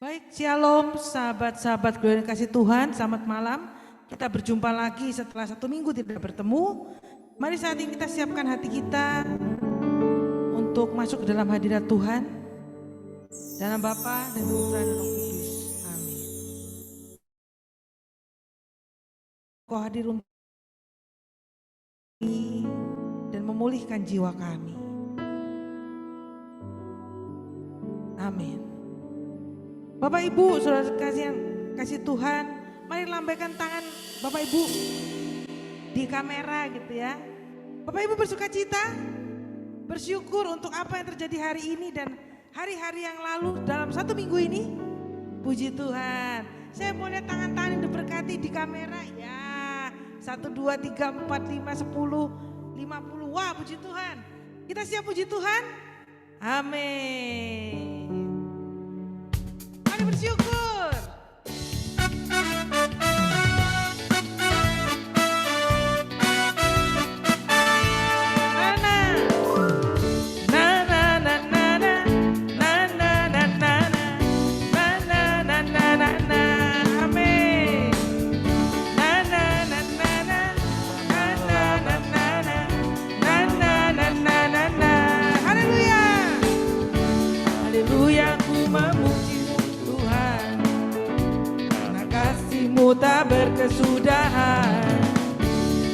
Baik, shalom sahabat-sahabat Gloria kasih Tuhan, selamat malam. Kita berjumpa lagi setelah 1 minggu tidak bertemu. Mari saat ini kita siapkan hati kita untuk masuk ke dalam hadirat Tuhan. Dalam Bapa dan Putra dan Roh Kudus. Amin. Kau hadir untuk kami dan memulihkan jiwa kami. Amin. Bapak Ibu, saudara kasih Tuhan, mari lambaikan tangan Bapak Ibu di kamera gitu ya. Bapak Ibu bersuka cita, bersyukur untuk apa yang terjadi hari ini dan hari-hari yang lalu dalam 1 minggu ini. Puji Tuhan. Saya mau lihat tangan-tangan yang diberkati di kamera ya. 1, 2, 3, 4, 5, 10, 50. Wah, puji Tuhan. Kita siap puji Tuhan? Amin. Mari bersyukur. Tak berkesudahan,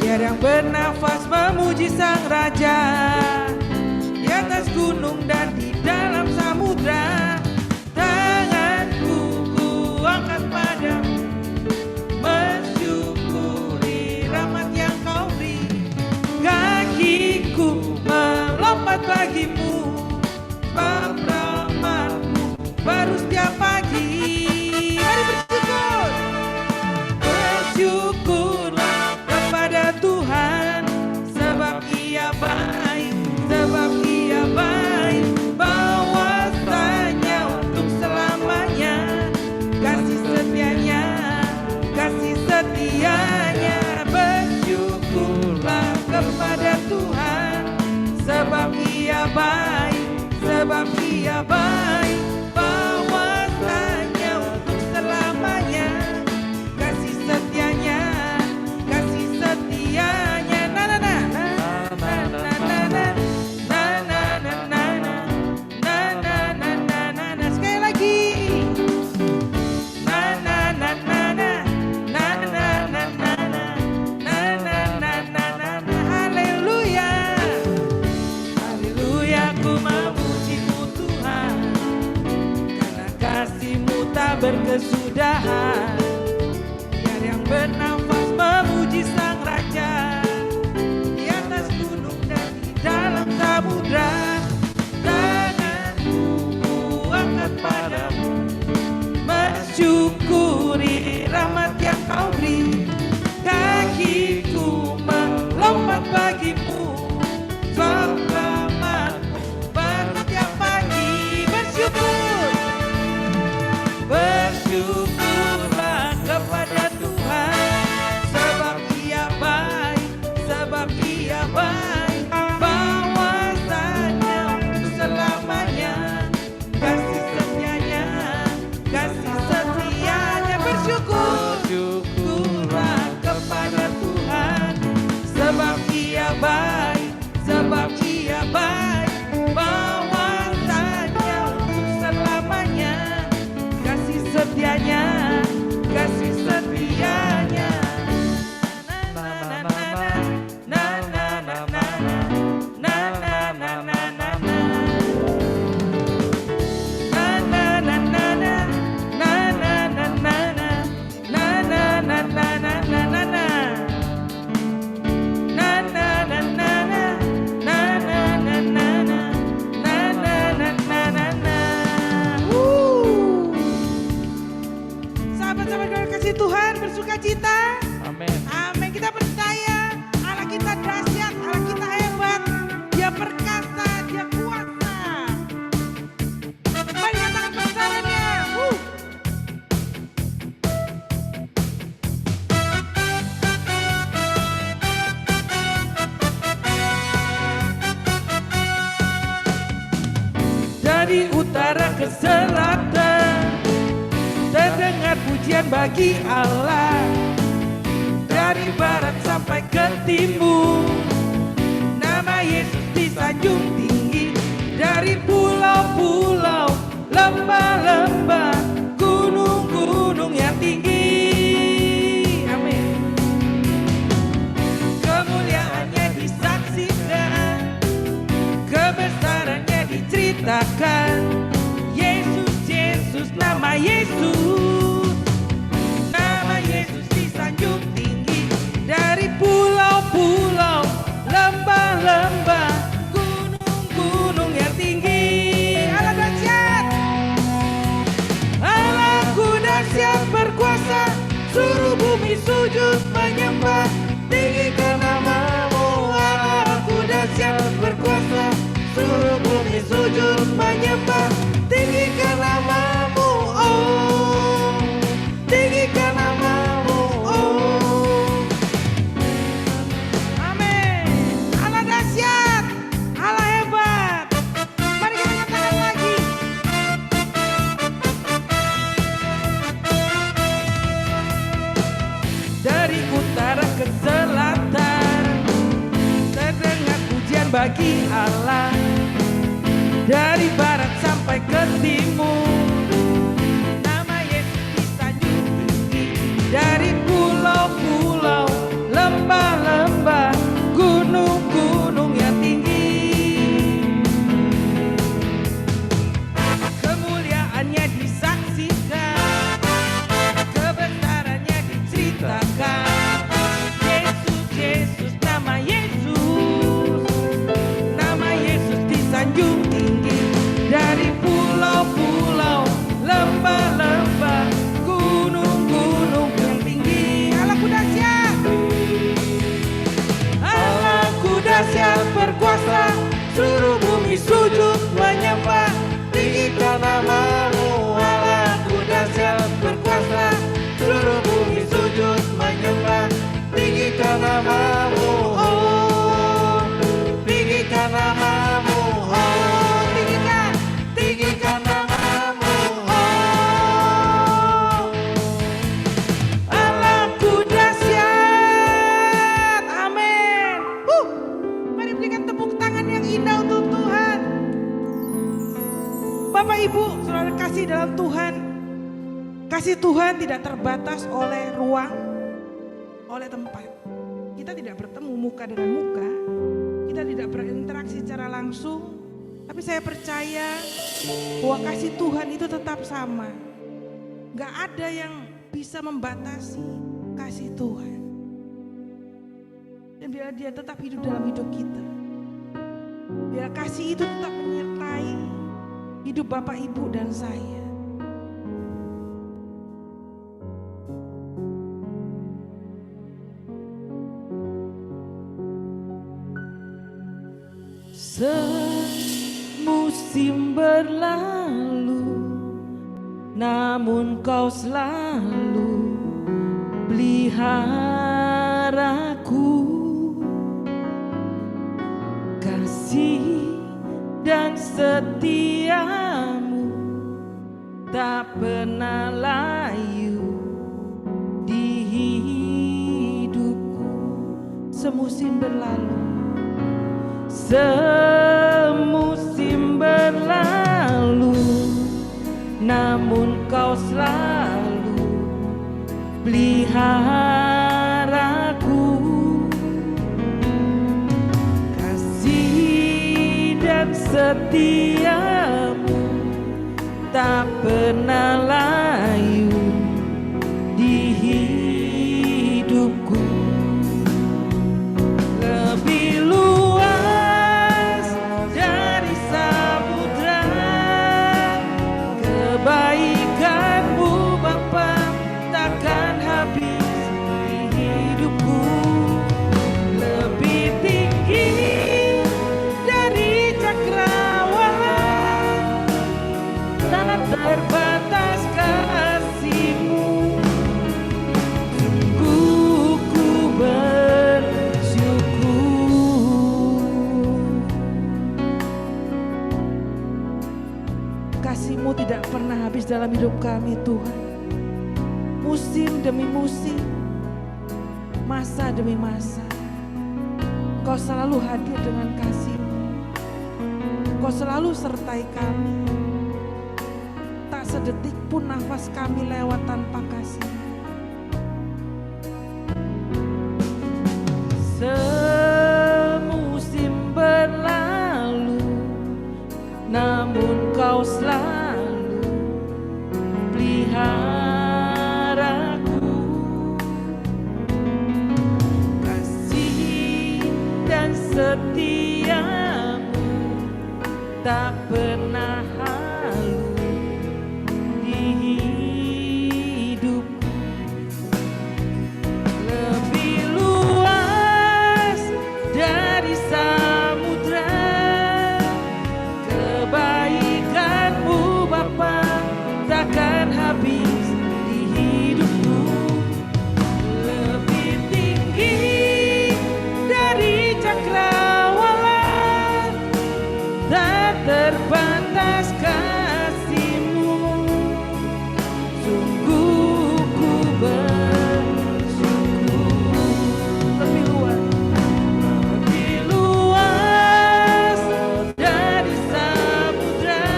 biar yang bernafas memuji Sang Raja di atas gunung dan di dalam samudra. Tanganku ku angkat padamu, mensyukuri rahmat yang kau beri. Kakiku melompat bagimu, sebab rahmatmu baru setiap pagi. Syukurlah kepada Tuhan, sebab Ia baik, bahwasanya untuk selamanya kasih setianya. Bersyukurlah kepada Tuhan, sebab Ia baik, bahwasanya untuk selamanya kasih setianya. Sekali lagi. Haleluya. Haleluya, ku memuji-Mu Tuhan, karena kasih-Mu tak berkesudahan. Biar yang bernafas memuji Sang Raja di atas gunung dan di dalam samudra. Tanganku ku angkat padamu, mensyukuri rahmat yang kau beri. Kakiku melompat bagimu, selamatmu baru setiap pagi. Bersyukurlah kepada Tuhan, sebab Ia baik, bahwasanya untuk selamanya kasih setianya. Bersyukurlah kepada Tuhan, sebab Ia baik, bahwasanya untuk selamanya kasih setianya. Tuhan bersuka cita. Amin. Amin. Kita percaya Allah kita dahsyat, Allah kita hebat. Dia perkasa, Dia kuasa. Mari katakan persamanya. Dari utara ke selatan, pujian bagi Allah. Dari barat sampai ke timur, nama Yesus disanjung tinggi. Dari pulau-pulau, lembah-lembah, gunung-gunung yang tinggi. Amin. Kemuliaannya disaksikan, kebesarannya diceritakan. Yesus, Yesus, nama Yesus. Nama Yesus disanjung tinggi. Dari pulau-pulau, lembah-lembah, gunung-gunung yang tinggi. Allah dahsyat, Allahku dahsyat berkuasa, suruh bumi sujud menyembah. Tinggikan namamu. Allahku dahsyat berkuasa, suruh bumi sujud menyembah. Tinggikan namamu, oh, tinggikan namamu, oh. Amin. Allah dahsyat, Allah hebat. Mari kita nyatakan lagi. Dari utara ke selatan, terdengar pujian bagi Allah. Dari barat sampai ke timur, nama Yesus disanjung tinggi. Dari pulau-pulau, lembah-lembah, gunung-gunung yang tinggi. Kemuliaannya disaksikan, kebesarannya diceritakan. Yesus, Yesus, nama Yesus. Nama Yesus disanjung tinggi. Dari pulau-pulau, lembah-lembah, gunung-gunung yang tinggi. Allahku dahsyat, Allahku dahsyat berkuasa, suruh bumi sujud menyembah. Tinggikan namamu. Allahku dahsyat berkuasa, suruh bumi sujud menyembah. Tinggikan namamu, oh, tinggikan namamu, oh, tinggikan, tinggikan namamu, oh. Allahku dahsyat, amin. Mari berikan tepuk tangan yang indah untuk Tuhan. Bapak Ibu, saudara kasih dalam Tuhan. Kasih Tuhan tidak terbatas oleh ruang, oleh tempat. Kita tidak bertemu muka dengan muka, kita tidak berinteraksi secara langsung, tapi saya percaya bahwa kasih Tuhan itu tetap sama. Gak ada yang bisa membatasi kasih Tuhan. Dan biar dia tetap hidup dalam hidup kita, biar kasih itu tetap menyertai hidup Bapak, Ibu, dan saya. Semusim berlalu, namun kau selalu peliharaku. Kasih dan setiamu tak pernah layu di hidupku. Semusim berlalu, semusim berlalu, namun kau selalu peliharaku. Kasih dan setiamu tak pernah layu di hidupku. Lebih luas dari samudra kebaikanmu Bapa, takkan habis di hidupku. Lebih tinggi dari cakrawala, tak terbatas kasih-Mu. Sungguh ku bersyukur. Kasih-Mu tidak pernah habis dalam hidup kami Tuhan. musim demi musim, masa demi masa. Engkau selalu hadir dengan kasih-Mu. Engkau selalu sertai kami. Tak sedetik pun nafas kami lewat tanpa kasih. Semusim berlalu, namun Kau selalu peliharaku. Kasih dan setia-Mu tak pernah halu di hidupku. Lebih luas dari samudra kebaikan-Mu Bapa, takkan habis di hidupku. Lebih tinggi dari cakrawala, tak terbatas kasih-Mu. Sungguh ku bersyukur. Lebih luas dari samudra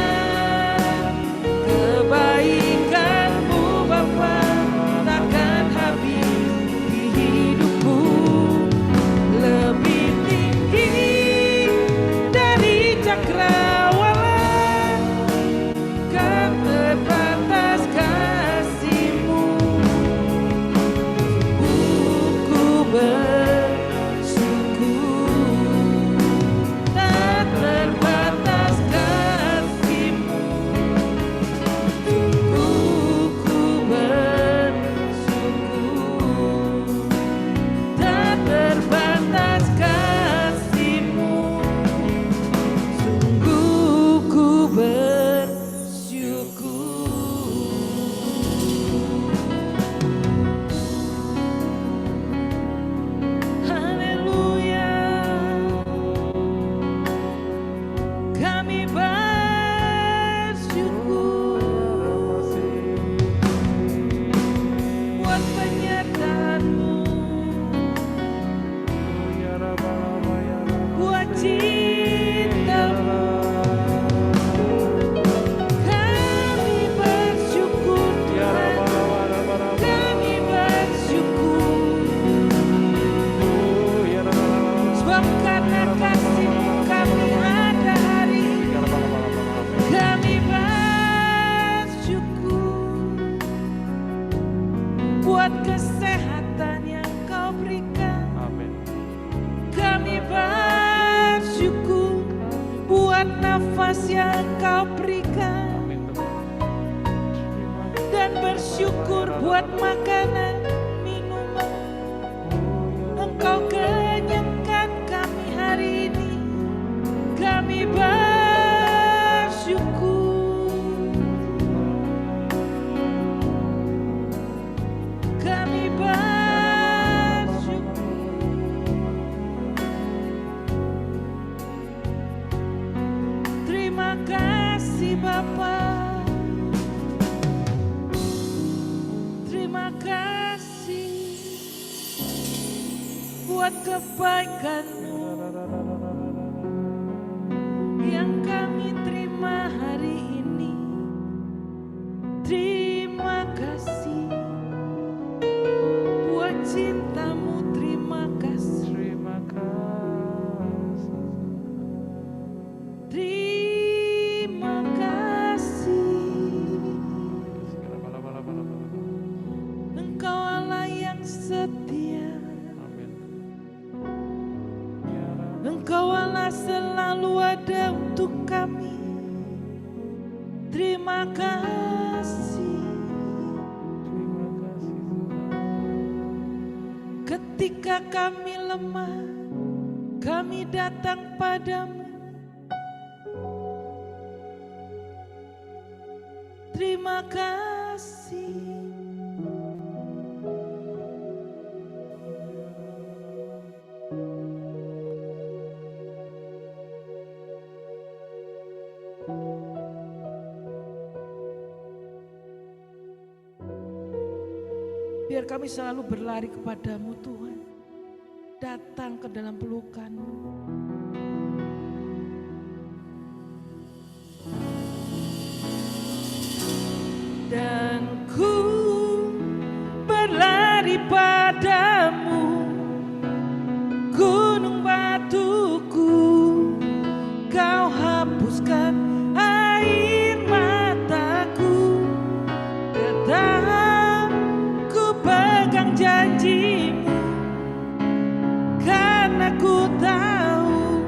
kebaikan-Mu Bapa, takkan habis di hidupku. Lebih tinggi dari cakrawala, kan terbatas kasih-Mu. Ku bersyukur, tak terbatas kasih-Mu. Ku bersyukur, tak terbatas kasih-Mu. Sungguh ku bersyukur. Haleluya. Kami bersyukur buat penyertaan-Mu, buat cinta-Mu. Kami bersyukur Tuhan, kami bersyukur. Sebab karena kasih-Mu kami ada hari ini. Kami bersyukur buat kesehatan yang Kau berikan. Kami bersyukur buat nafas yang Kau berikan. Dan bersyukur buat makanan, minuman. Engkau kenyangkan kami hari ini. Kami bersyukur. Kami bersyukur. Terima kasih Bapa. Terima kasih buat kebaikan-Mu yang kami terima hari ini. Terima kasih buat cinta-Mu. Terima kasih. Terima kasih. Engkau Allah yang setia. Engkau Allah selalu ada untuk kami. Terima kasih. Ketika kami lemah, kami datang padamu. Terima kasih. Biar kami selalu berlari kepadamu Tuhan. Datang ke dalam pelukan-Mu. Dan ku berlari padamu, gunung batuku, Kau hapuskan air mataku. Tetap ku pegang janji-Mu, karena ku tahu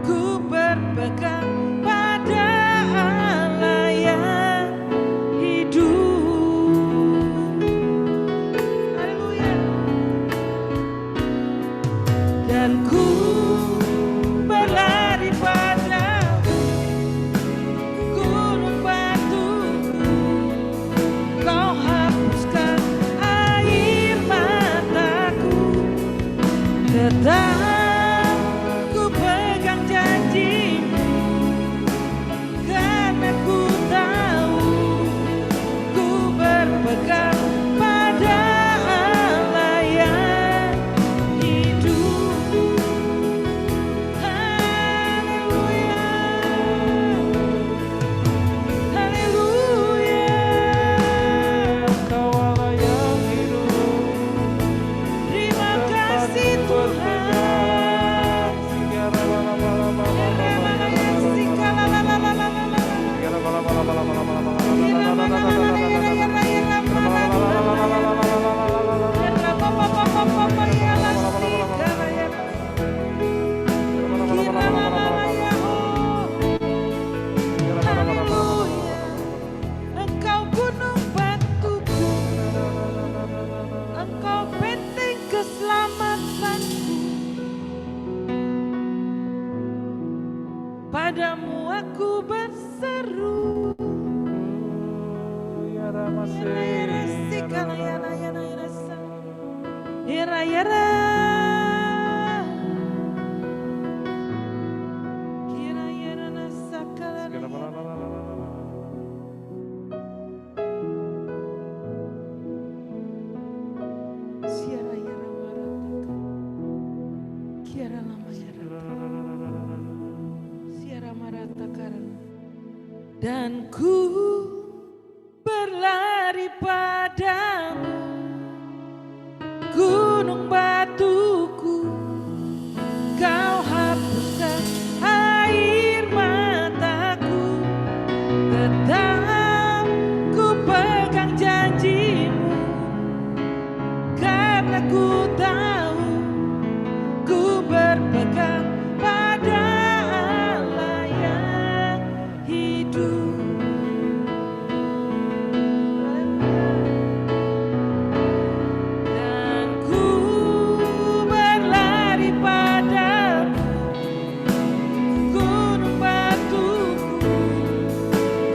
ku berpegang pada Allah yang hidup. Haleluya. Dan ku berlari padamu, gunung batuku, Kau hapuskan air mataku. Tetap ku pegang janji-Mu, karena ku tahu ku berpegang pada Allah yang hidup. Haleluya, haleluya. Kau Allah yang hidup. Terima kasih Tuhan. Engkau gunung batuku, Engkau benteng keselamatanku. Padamu aku berseru. Dan ku berlari padamu, gunung batuku, Kau hapuskan air mataku. Tetap ku pegang janji-Mu, karena ku tahu ku berpegang pada Allah yang hidup. Dan ku berlari padamu, gunung batuku,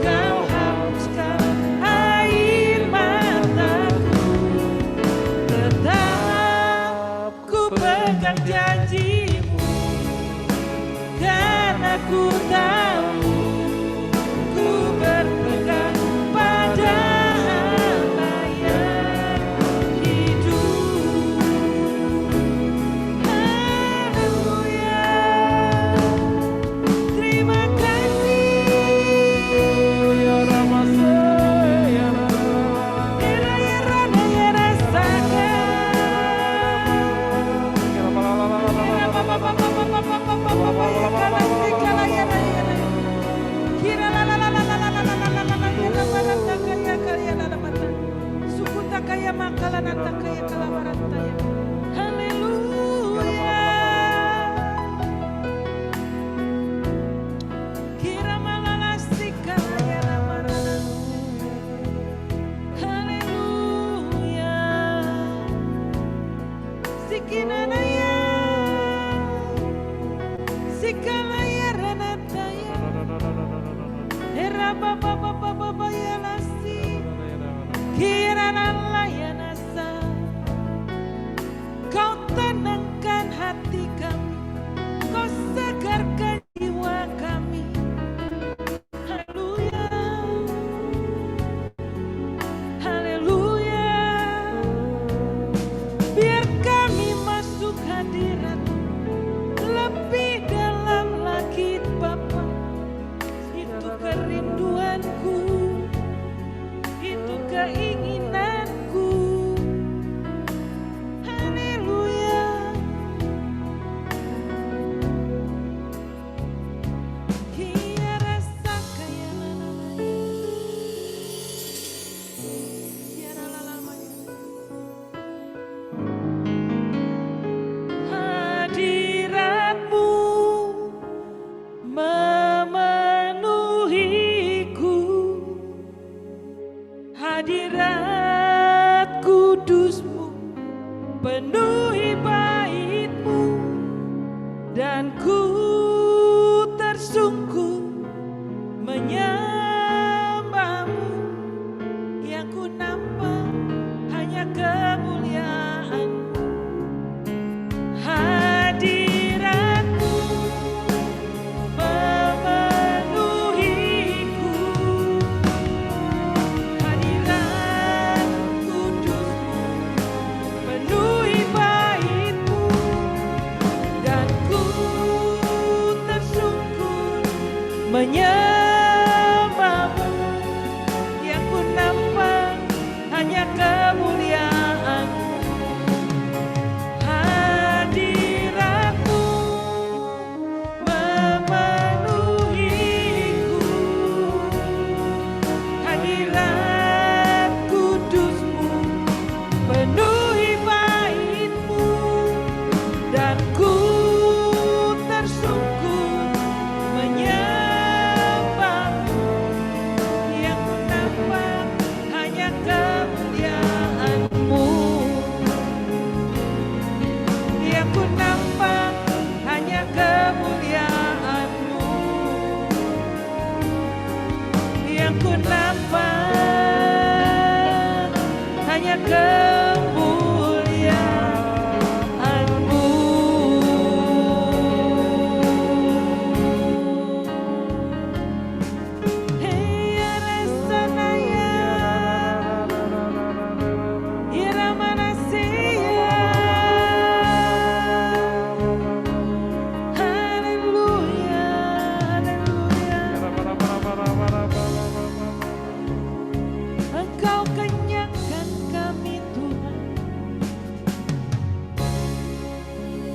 Kau hapuskan air mataku. Tetap ku pegang janji-Mu, karena ku tahu ku berpegang pada Allah yang hidup. Haleluya. Terima kasih. Haleluya. Kira haleluya. Sikinanaya, sikalaya ranataya, era baba baba baba ya nasi, kira nalaya nasa, keinginanku. Haleluya. Kia rasa kaya Kia lalaya. Hadiratmu memenuhiku, hadirat kudusmu penuhi baitmu, dan ku tersungkur menyembahmu. Yang ku nampak hanya kemuliaan-Mu. Hadirat-Mu memenuhiku, hadirat kudus-Mu penuhi bait-Mu, dan ku tersungkur menyembah-Mu. Yang ku nampak hanya kemuliaan-Mu. Hadirat-Mu memenuhiku, hadirat kudus-Mu penuhi bait-Mu, dan ku tersungkur menyembah-Mu. Yang ku nampak hanya kemuliaan-Mu. Yang ku nampak hanya kemuliaan-Mu. Yang ku nampak hanya kemuliaan-Mu. Hey ya Rasanaya, Ira Manasya. Haleluya, haleluya. Engkau kenyangkan kami Tuhan,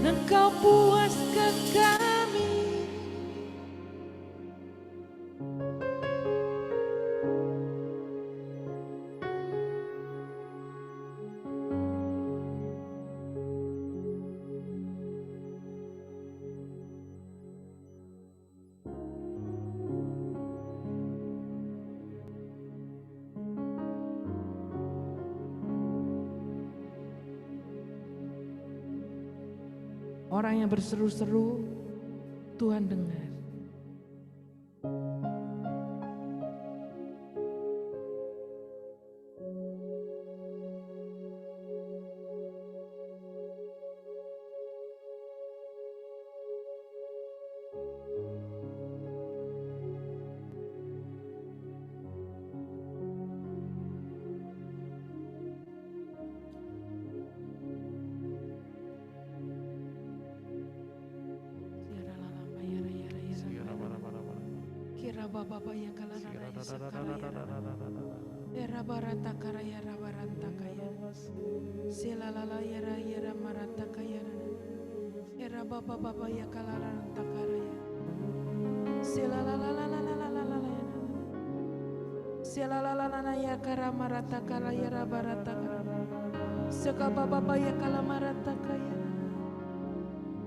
Engkau puaskan kami. Orang yang berseru-seru, Tuhan dengar. Kira baba yang kala raya sakala ya era barata karaya rabaranta kaya sila lala yara yara marata kaya era baba ya kala ranta karaya sila lala lala lala lala sila lala lala ya kara marata karaya rabarata kaya seka baba ya kala marata kaya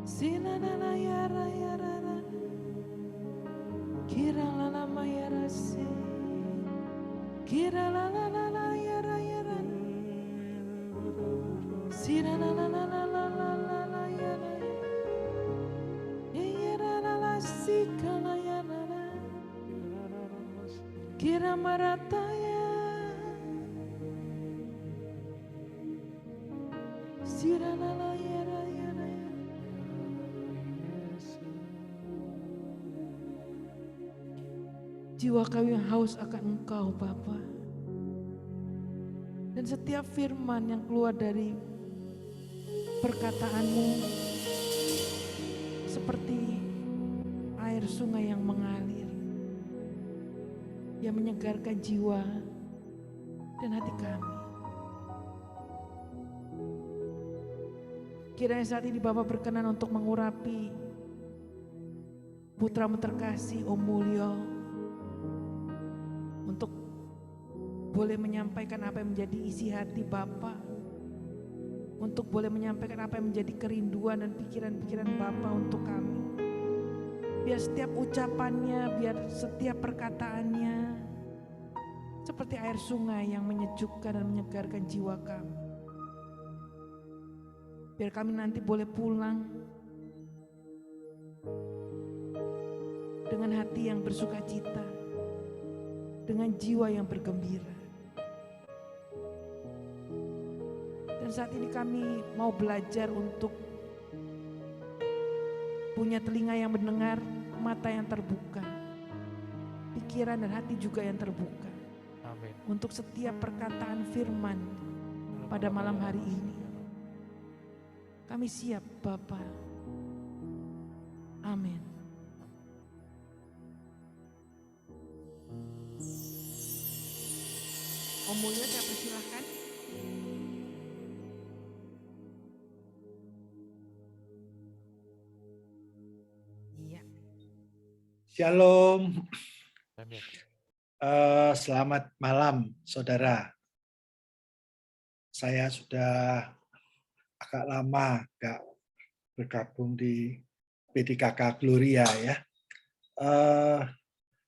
sila lala yara yara kira la la maya rasi, kira la la la la yara yara, sira la la la la la la la la yara, yara la la si kala yara, kira marata ya, sira la la yara yara. Jiwa kami haus akan Engkau Bapa. Dan setiap firman yang keluar dari perkataanmu seperti air sungai yang mengalir, yang menyegarkan jiwa, dan hati kami. Kiranya saat ini Bapa berkenan untuk mengurapi putramu terkasih Om Mulyo, untuk boleh menyampaikan apa yang menjadi isi hati Bapa, untuk boleh menyampaikan apa yang menjadi kerinduan dan pikiran-pikiran Bapa untuk kami. Biar setiap ucapannya, biar setiap perkataannya seperti air sungai yang menyejukkan dan menyegarkan jiwa kami. Biar kami nanti boleh pulang dengan hati yang bersuka cita, dengan jiwa yang bergembira. Dan saat ini kami mau belajar untuk punya telinga yang mendengar, mata yang terbuka, pikiran dan hati juga yang terbuka. Amin. Untuk setiap perkataan firman pada malam hari ini. Kami siap Bapa. Amin. Om Mulyo, saya persilahkan. Iya. Shalom. Amin. Selamat malam, saudara. Saya sudah agak lama gak bergabung di PDKK Gloria ya.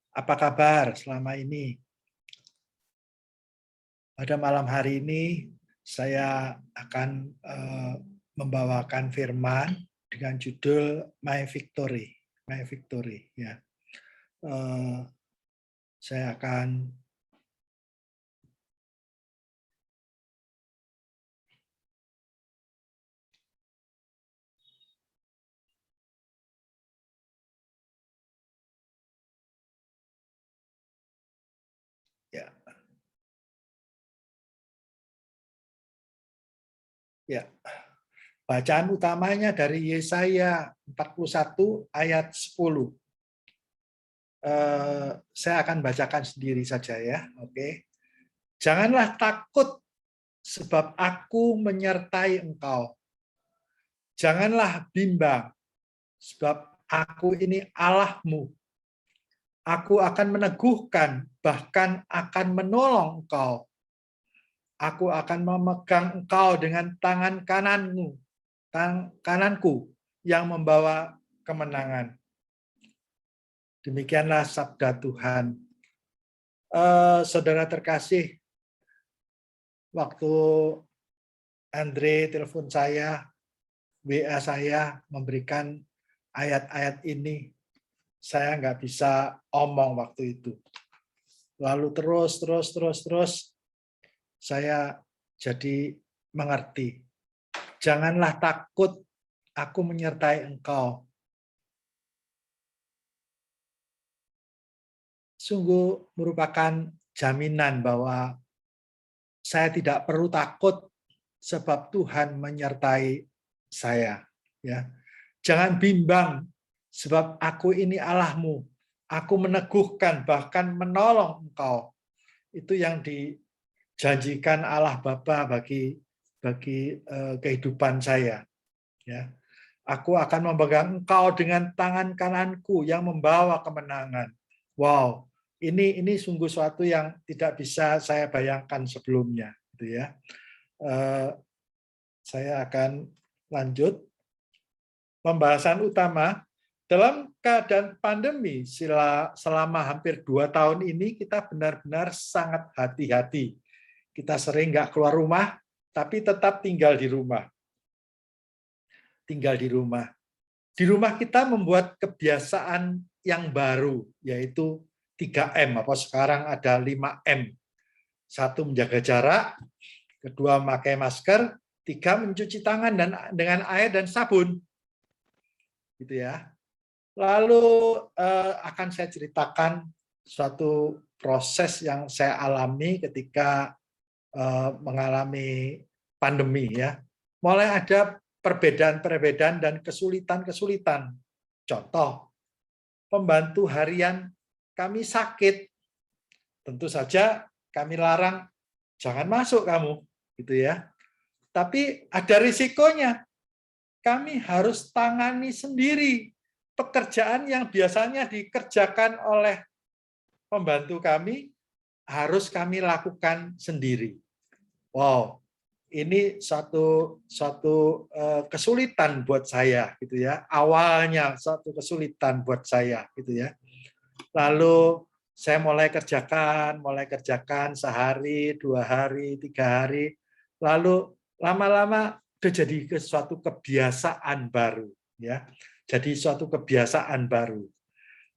Apa kabar selama ini? Pada malam hari ini saya akan membawakan firman dengan judul My Victory. My Victory ya. Saya akan ya. Bacaan utamanya dari Yesaya 41 ayat 10. Saya akan bacakan sendiri saja ya. Oke. Janganlah takut sebab aku menyertai engkau. Janganlah bimbang sebab aku ini Allahmu. Aku akan meneguhkan, bahkan akan menolong engkau. Aku akan memegang engkau dengan tangan kananku yang membawa kemenangan. Demikianlah sabda Tuhan. Saudara terkasih, waktu Andre telepon saya, WA saya saya ayat-ayat ini, saya nggak bisa omong waktu itu. Lalu terus saya jadi mengerti. Janganlah takut, aku menyertai engkau. Sungguh merupakan jaminan bahwa saya tidak perlu takut sebab Tuhan menyertai saya. Ya, jangan bimbang sebab aku ini Allahmu. Aku meneguhkan, bahkan menolong engkau. Itu yang dijanjikan Allah Bapa bagi kehidupan saya. Ya, aku akan memegang engkau dengan tangan kananku yang membawa kemenangan. Wow, ini sungguh suatu yang tidak bisa saya bayangkan sebelumnya. Gitu ya. Saya akan lanjut. Pembahasan utama, dalam keadaan pandemi selama hampir 2 tahun ini kita benar-benar sangat hati-hati. Kita sering nggak keluar rumah, tapi tetap tinggal di rumah. Tinggal di rumah. Di rumah kita membuat kebiasaan yang baru, yaitu 3M, apa sekarang ada 5M. 1, menjaga jarak, 2, memakai masker, 3, mencuci tangan dengan air dan sabun. Gitu ya. Lalu akan saya ceritakan suatu proses yang saya alami ketika mengalami pandemi ya. Mulai ada perbedaan-perbedaan dan kesulitan-kesulitan. Contoh, pembantu harian kami sakit. Tentu saja kami larang jangan masuk kamu, gitu ya. Tapi ada risikonya. Kami harus tangani sendiri pekerjaan yang biasanya dikerjakan oleh pembantu kami, harus kami lakukan sendiri. Wow, ini suatu kesulitan buat saya, gitu ya. Awalnya suatu kesulitan buat saya, gitu ya. Lalu saya mulai kerjakan sehari, 2 hari, 3 hari, lalu lama-lama udah jadi suatu kebiasaan baru, ya. Jadi suatu kebiasaan baru.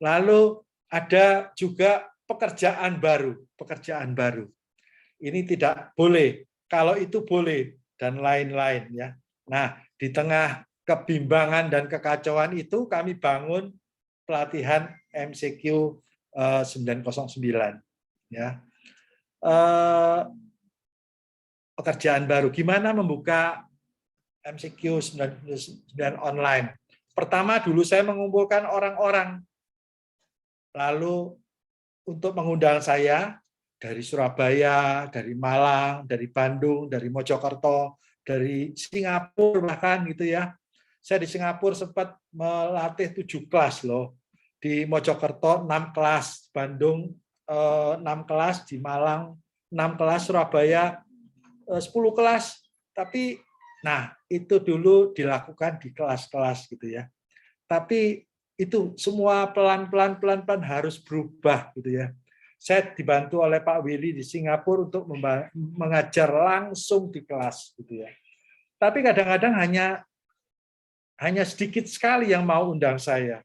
Lalu ada juga pekerjaan baru. Ini tidak boleh, kalau itu boleh, dan lain-lain, ya. Nah, di tengah kebimbangan dan kekacauan itu kami bangun pelatihan MCQ 909, ya. Pekerjaan baru, gimana membuka MCQ 909 online. Pertama dulu saya mengumpulkan orang-orang, lalu untuk mengundang saya dari Surabaya, dari Malang, dari Bandung, dari Mojokerto, dari Singapura bahkan, gitu ya. Saya di Singapura sempat melatih 7 kelas loh. Di Mojokerto 6 kelas, Bandung 6 kelas, di Malang 6 kelas, Surabaya 10 kelas. Tapi nah, itu dulu dilakukan di kelas-kelas, gitu ya. Tapi itu semua pelan-pelan harus berubah, gitu ya. Saya dibantu oleh Pak Willy di Singapura untuk mengajar langsung di kelas, gitu ya. Tapi kadang-kadang hanya sedikit sekali yang mau undang saya.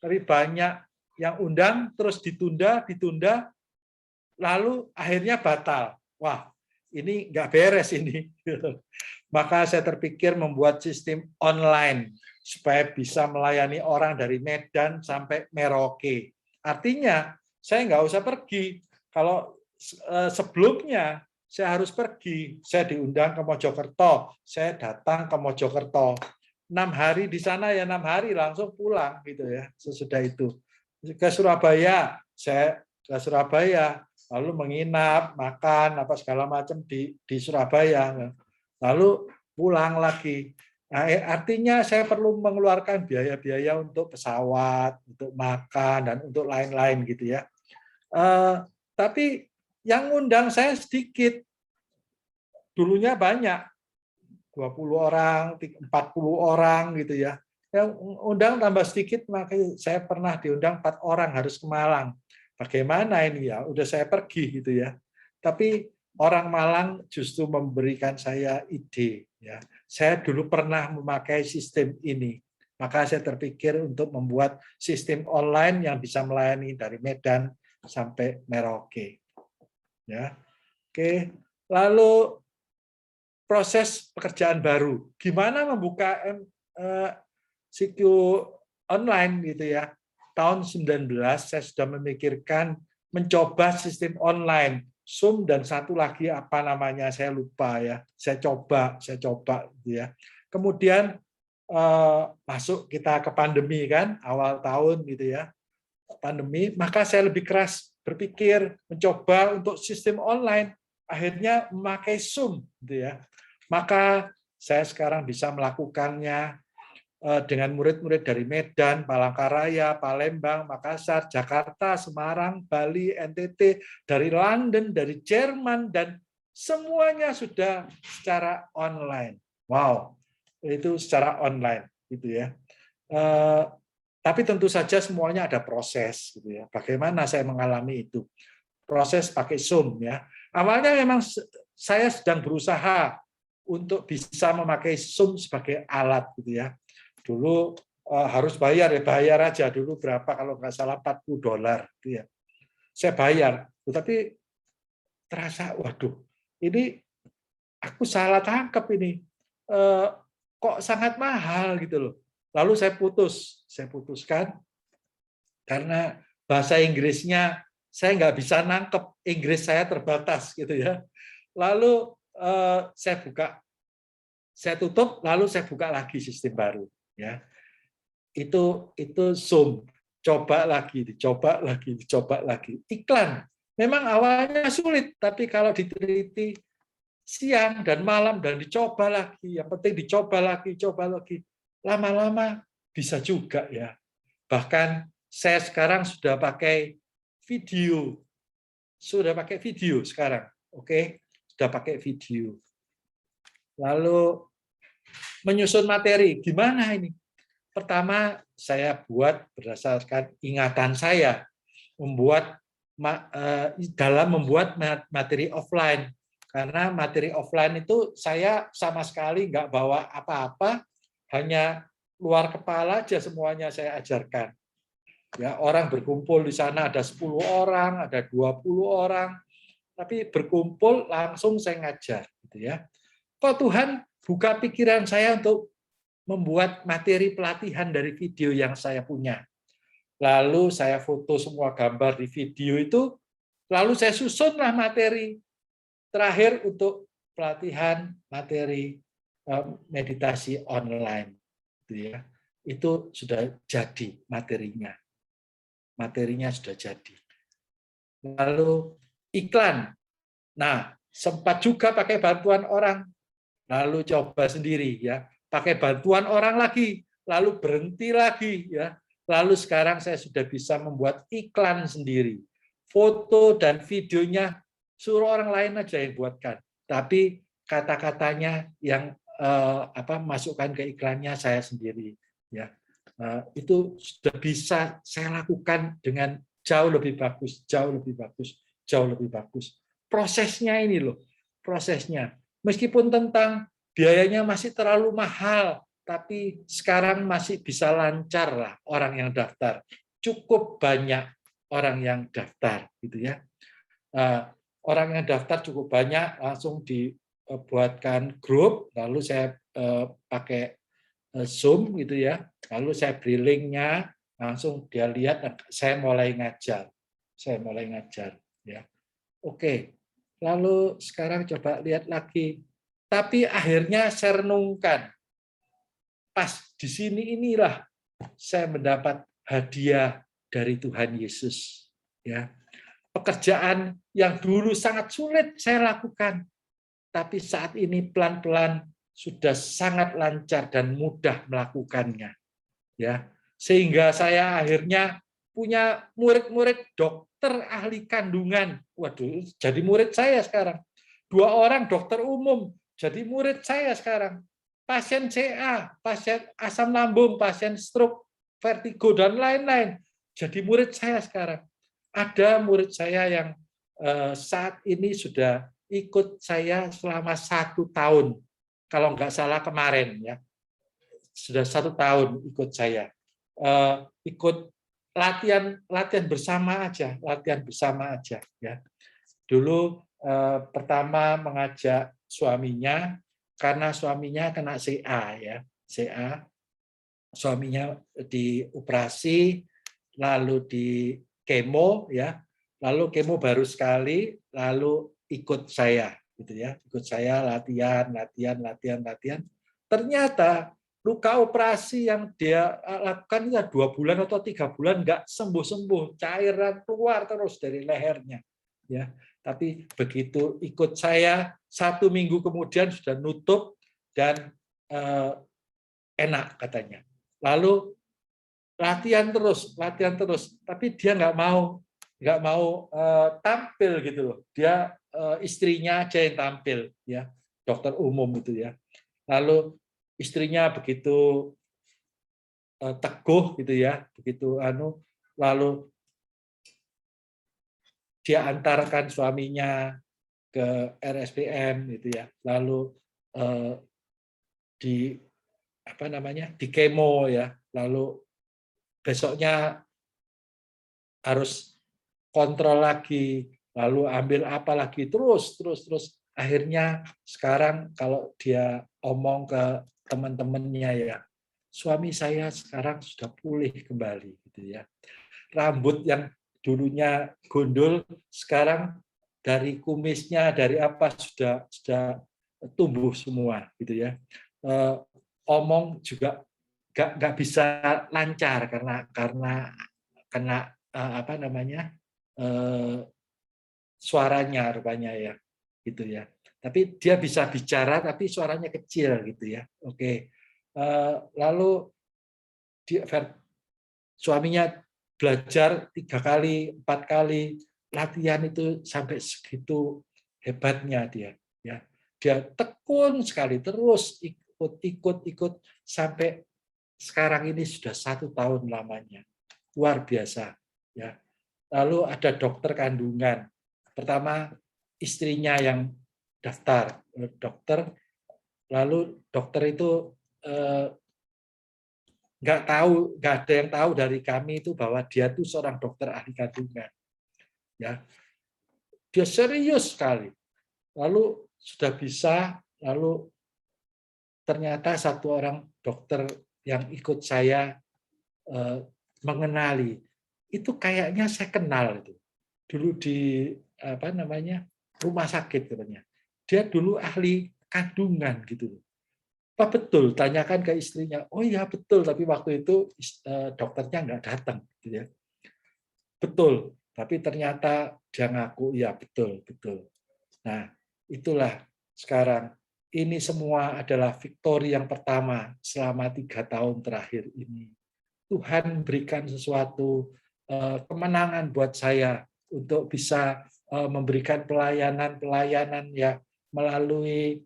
Tapi banyak yang undang terus ditunda, lalu akhirnya batal. Wah, ini nggak beres ini. Maka saya terpikir membuat sistem online supaya bisa melayani orang dari Medan sampai Merauke. Artinya saya nggak usah pergi. Kalau sebelumnya saya harus pergi, saya diundang ke Mojokerto, saya datang ke Mojokerto. 6 hari di sana ya 6 hari langsung pulang, gitu ya. Sesudah itu ke Surabaya, saya ke Surabaya, lalu menginap, makan apa segala macam di Surabaya. Lalu pulang lagi. Nah, artinya saya perlu mengeluarkan biaya-biaya untuk pesawat, untuk makan, dan untuk lain-lain, gitu ya. Tapi yang ngundang saya sedikit. Dulunya banyak, 20 orang, 40 orang, gitu ya. Yang undang tambah sedikit, makanya saya pernah diundang 4 orang harus ke Malang. Bagaimana ini ya? Udah saya pergi, gitu ya. Tapi orang Malang justru memberikan saya ide. Ya, saya dulu pernah memakai sistem ini, maka saya terpikir untuk membuat sistem online yang bisa melayani dari Medan sampai Merauke. Ya, oke. Lalu proses pekerjaan baru, gimana membuka MCQ online, gitu ya. Tahun 19 saya sudah memikirkan mencoba sistem online. Zoom dan satu lagi apa namanya saya lupa ya. Saya coba gitu ya. Kemudian masuk kita ke pandemi kan, awal tahun, gitu ya. Pandemi, maka saya lebih keras berpikir mencoba untuk sistem online. Akhirnya memakai Zoom, gitu ya. Maka saya sekarang bisa melakukannya dengan murid-murid dari Medan, Palangkaraya, Palembang, Makassar, Jakarta, Semarang, Bali, NTT, dari London, dari Jerman, dan semuanya sudah secara online. Wow, itu secara online, gitu ya. Tapi tentu saja semuanya ada proses, gitu ya. Bagaimana saya mengalami itu? Proses pakai Zoom, ya. Awalnya memang saya sedang berusaha untuk bisa memakai Zoom sebagai alat, gitu ya. Dulu harus bayar aja dulu berapa kalau nggak salah $40 gitu ya. Saya bayar, tetapi terasa waduh ini aku salah tangkap ini kok sangat mahal gitu loh. Lalu saya putuskan karena bahasa Inggrisnya saya nggak bisa nangkep, Inggris saya terbatas gitu ya. Lalu saya tutup, lalu saya buka lagi sistem baru. Ya, itu Zoom, dicoba lagi, iklan. Memang awalnya sulit, tapi kalau diteliti siang dan malam dan dicoba lagi, yang penting dicoba lagi, coba lagi, lama-lama bisa juga ya. Bahkan saya sekarang sudah pakai video, sekarang, oke, sudah pakai video. Lalu menyusun materi, gimana ini? Pertama, saya buat berdasarkan ingatan saya, dalam membuat materi offline. Karena materi offline itu saya sama sekali nggak bawa apa-apa, hanya luar kepala aja semuanya saya ajarkan. Ya, orang berkumpul di sana ada 10 orang, ada 20 orang, tapi berkumpul langsung saya ngajar, gitu ya. Kok Tuhan buka pikiran saya untuk membuat materi pelatihan dari video yang saya punya. Lalu saya foto semua gambar di video itu, lalu saya susunlah materi terakhir untuk pelatihan materi meditasi online. Itu sudah jadi materinya. Materinya sudah jadi. Lalu iklan. Nah, sempat juga pakai bantuan orang. Lalu coba sendiri ya. Pakai bantuan orang lagi, lalu berhenti lagi ya. Lalu sekarang saya sudah bisa membuat iklan sendiri. Foto dan videonya suruh orang lain aja yang buatkan. Tapi kata-katanya yang masukkan ke iklannya saya sendiri ya. Itu sudah bisa saya lakukan dengan jauh lebih bagus, jauh lebih bagus, jauh lebih bagus. Prosesnya ini loh, prosesnya. Meskipun tentang biayanya masih terlalu mahal, tapi sekarang masih bisa lancar lah orang yang daftar. Cukup banyak orang yang daftar, gitu ya. Orang yang daftar cukup banyak, langsung dibuatkan grup, lalu saya pakai Zoom gitu ya, lalu saya beri linknya, langsung dia lihat, saya mulai ngajar, ya. Oke, lalu sekarang coba lihat lagi, tapi akhirnya saya renungkan, pas di sini inilah saya mendapat hadiah dari Tuhan Yesus, ya. Pekerjaan yang dulu sangat sulit saya lakukan, tapi saat ini pelan-pelan sudah sangat lancar dan mudah melakukannya, ya, sehingga saya akhirnya punya murid-murid dokter ahli kandungan. Waduh, jadi murid saya sekarang. 2 orang dokter umum jadi murid saya sekarang. Pasien CA, pasien asam lambung, pasien stroke, vertigo dan lain-lain jadi murid saya sekarang. Ada murid saya yang saat ini sudah ikut saya selama 1 tahun. Kalau nggak salah kemarin ya, sudah 1 tahun ikut saya, ikut latihan bersama aja, ya. Dulu pertama mengajak suaminya karena suaminya kena CA ya, CA, suaminya dioperasi, lalu di kemo ya, lalu kemo baru sekali, lalu ikut saya. Gitu ya, ikut saya latihan. Ternyata luka operasi yang dia lakukan itu 2 bulan atau 3 bulan nggak sembuh, cairan keluar terus dari lehernya. Ya, tapi begitu ikut saya 1 minggu kemudian sudah nutup dan enak katanya. Lalu latihan terus, tapi dia nggak mau tampil gitu loh. Dia istrinya aja yang tampil ya, dokter umum itu ya. Lalu istrinya begitu teguh gitu ya, lalu dia antarkan suaminya ke RSPM gitu ya. Lalu di kemo ya. Lalu besoknya harus kontrol lagi, lalu ambil apa lagi, terus. Akhirnya sekarang kalau dia omong ke teman-temannya ya, suami saya sekarang sudah pulih kembali, gitu ya. Rambut yang dulunya gondol, sekarang dari kumisnya, dari apa sudah tumbuh semua, gitu ya. Omong juga nggak bisa lancar karena kena suaranya rupanya ya, gitu ya. Tapi dia bisa bicara tapi suaranya kecil gitu ya. Oke. Lalu suaminya belajar 3 kali, 4 kali latihan itu sampai segitu hebatnya dia. Ya, dia tekun sekali terus ikut sampai sekarang ini sudah 1 tahun lamanya, luar biasa. Ya, lalu ada dokter kandungan. Pertama istrinya yang daftar dokter, lalu dokter itu nggak ada yang tahu dari kami itu bahwa dia itu seorang dokter ahli kandungan. Ya, dia serius sekali. Lalu sudah bisa, lalu ternyata satu orang dokter yang ikut saya mengenali itu kayaknya saya kenal itu dulu di rumah sakit katanya. Dia dulu ahli kandungan gitu. Apa betul? Tanyakan ke istrinya. Oh iya betul, tapi waktu itu dokternya nggak datang, gitu ya. Betul, tapi ternyata dia ngaku iya betul. Nah, itulah sekarang ini semua adalah victory yang pertama selama 3 tahun terakhir ini. Tuhan berikan sesuatu kemenangan buat saya untuk bisa memberikan pelayanan ya melalui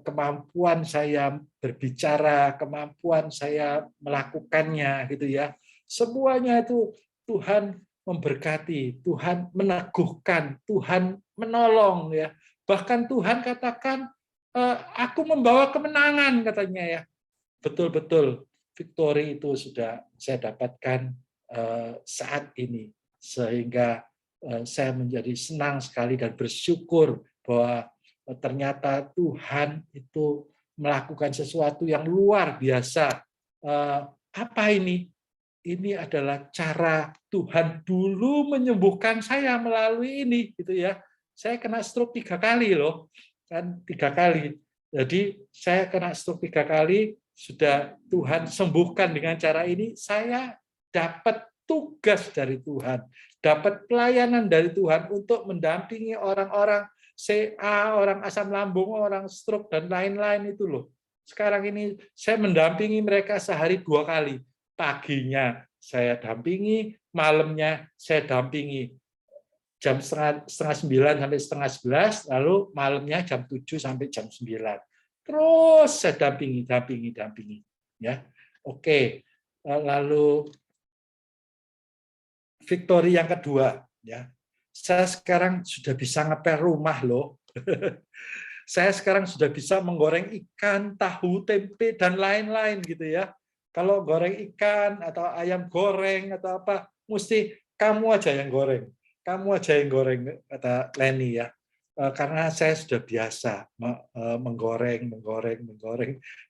kemampuan saya berbicara, kemampuan saya melakukannya gitu ya. Semuanya itu Tuhan memberkati, Tuhan meneguhkan, Tuhan menolong ya. Bahkan Tuhan katakan aku membawa kemenangan katanya ya. Betul-betul victory itu sudah saya dapatkan saat ini sehingga saya menjadi senang sekali dan bersyukur bahwa ternyata Tuhan itu melakukan sesuatu yang luar biasa. Apa ini? Ini adalah cara Tuhan dulu menyembuhkan saya melalui ini, gitu ya. Saya kena stroke 3 kali loh, kan 3 kali. Jadi saya kena stroke 3 kali, sudah Tuhan sembuhkan dengan cara ini. Saya dapat tugas dari Tuhan, dapat pelayanan dari Tuhan untuk mendampingi orang-orang CA, orang asam lambung, orang stroke, dan lain-lain itu loh. Sekarang ini saya mendampingi mereka sehari 2 kali. Paginya saya dampingi, malamnya saya dampingi. Jam setengah 9 sampai setengah 11, lalu malamnya jam 7 sampai jam 9. Terus saya dampingi. Ya, oke. Lalu victory yang kedua, ya. Saya sekarang sudah bisa ngepel rumah loh. Saya sekarang sudah bisa menggoreng ikan, tahu, tempe, dan lain-lain gitu ya. Kalau goreng ikan atau ayam goreng atau apa, mesti kamu aja yang goreng. Kamu aja yang goreng, kata Leni ya. Karena saya sudah biasa menggoreng.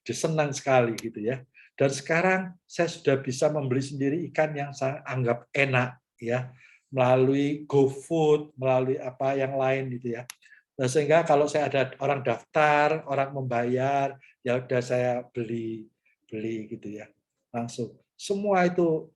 Dia senang sekali gitu ya. Dan sekarang saya sudah bisa membeli sendiri ikan yang saya anggap enak ya, melalui GoFood, melalui apa yang lain gitu ya. Nah, sehingga kalau saya ada orang daftar, orang membayar, ya udah saya beli gitu ya, langsung. Semua itu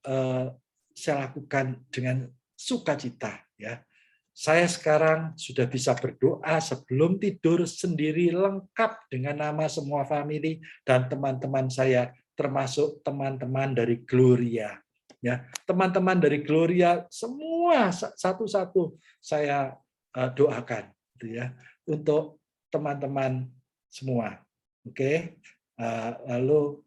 saya lakukan dengan sukacita ya. Saya sekarang sudah bisa berdoa sebelum tidur sendiri lengkap dengan nama semua family dan teman-teman saya, termasuk teman-teman dari Gloria. Ya, teman-teman dari Gloria semua satu-satu saya doakan, gitu ya, untuk teman-teman semua. Oke, lalu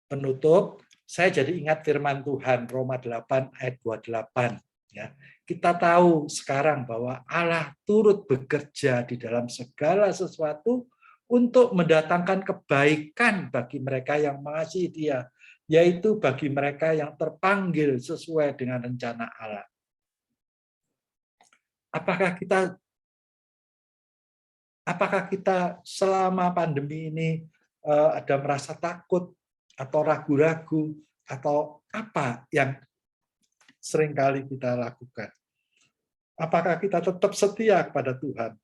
penutup, saya jadi ingat firman Tuhan Roma 8 ayat 28. Ya, kita tahu sekarang bahwa Allah turut bekerja di dalam segala sesuatu untuk mendatangkan kebaikan bagi mereka yang mengasihi Dia, yaitu bagi mereka yang terpanggil sesuai dengan rencana Allah. Apakah kita selama pandemi ini ada merasa takut atau ragu-ragu atau apa yang seringkali kita lakukan? Apakah kita tetap setia kepada Tuhan?